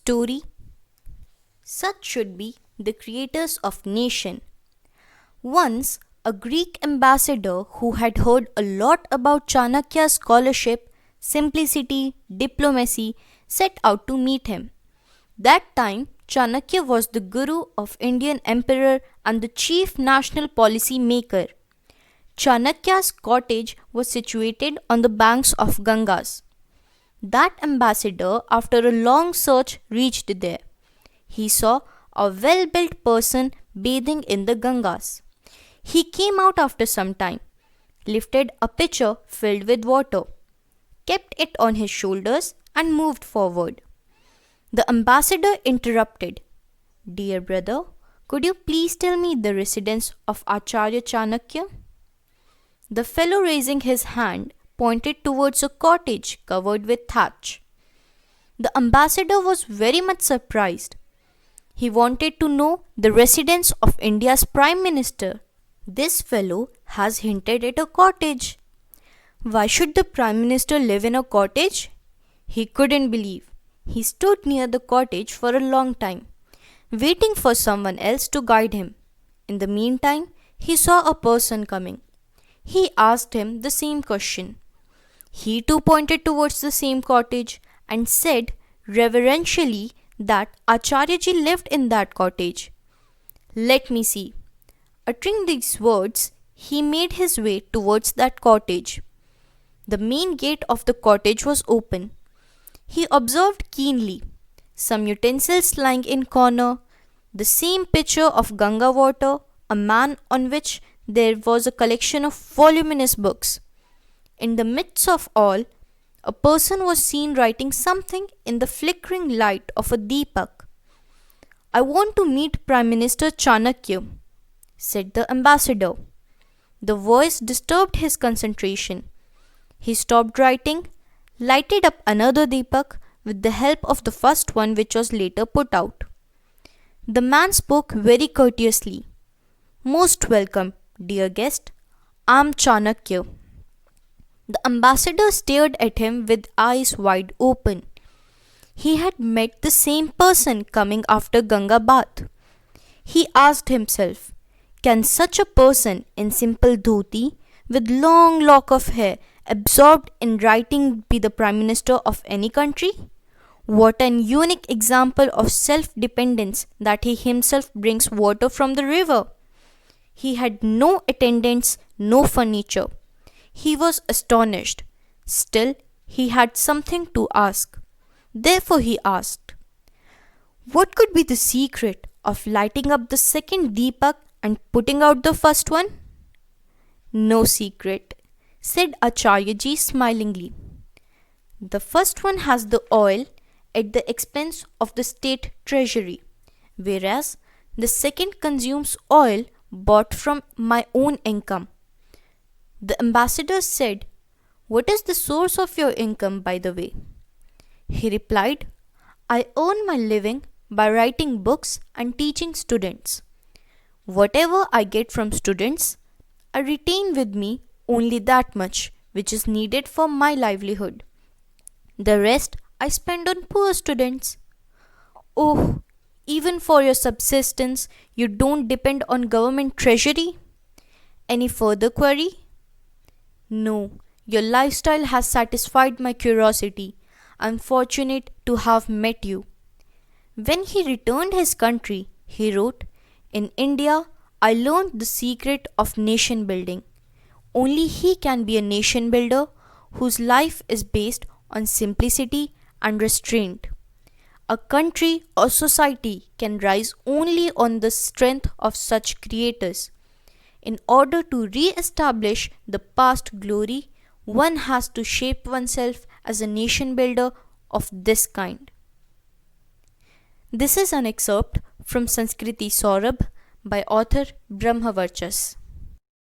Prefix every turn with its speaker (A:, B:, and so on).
A: Story. Such should be the creators of nation. Once, a Greek ambassador who had heard a lot about Chanakya's scholarship, simplicity, diplomacy, set out to meet him. That time, Chanakya was the guru of Indian emperor and the chief national policy maker. Chanakya's cottage was situated on the banks of Gangas. That ambassador, after a long search, reached there. He saw a well built person bathing in the Gangas. He came out after some time, lifted a pitcher filled with water, kept it on his shoulders, and moved forward. The ambassador interrupted. Dear brother, could you please tell me the residence of Acharya Chanakya? The fellow, raising his hand, pointed towards a cottage covered with thatch. The ambassador was very much surprised. He wanted to know the residence of India's Prime Minister. This fellow has hinted at a cottage. Why should the Prime Minister live in a cottage? He couldn't believe. He stood near the cottage for a long time, waiting for someone else to guide him. In the meantime, he saw a person coming. He asked him the same question. He too pointed towards the same cottage and said reverentially that Acharyaji lived in that cottage. Let me see. Uttering these words, he made his way towards that cottage. The main gate of the cottage was open. He observed keenly some utensils lying in corner, the same pitcher of Ganga water, a man on which there was a collection of voluminous books. In the midst of all, a person was seen writing something in the flickering light of a deepak. I want to meet Prime Minister Chanakya, said the ambassador. The voice disturbed his concentration. He stopped writing, lighted up another deepak with the help of the first one which was later put out. The man spoke very courteously. Most welcome, dear guest. I am Chanakya. The ambassador stared at him with eyes wide open. He had met the same person coming after Ganga bath. He asked himself, can such a person in simple dhoti with long lock of hair absorbed in writing be the Prime Minister of any country? What an unique example of self-dependence that he himself brings water from the river. He had no attendants, no furniture. He was astonished. Still, he had something to ask. Therefore he asked, what could be the secret of lighting up the second deepak and putting out the first one? No secret, said Acharyaji smilingly. The first one has the oil at the expense of the state treasury, whereas the second consumes oil bought from my own income. The ambassador said, what is the source of your income, by the way? He replied, I earn my living by writing books and teaching students. Whatever I get from students, I retain with me only that much which is needed for my livelihood. The rest I spend on poor students. Oh, even for your subsistence, you don't depend on government treasury? Any further query? No, your lifestyle has satisfied my curiosity. I'm fortunate to have met you. When he returned his country, he wrote, in India, I learned the secret of nation building. Only he can be a nation builder whose life is based on simplicity and restraint. A country or society can rise only on the strength of such creators. In order to re-establish the past glory, one has to shape oneself as a nation builder of this kind. This is an excerpt from Sanskriti Saurabh by author Brahmavarchas.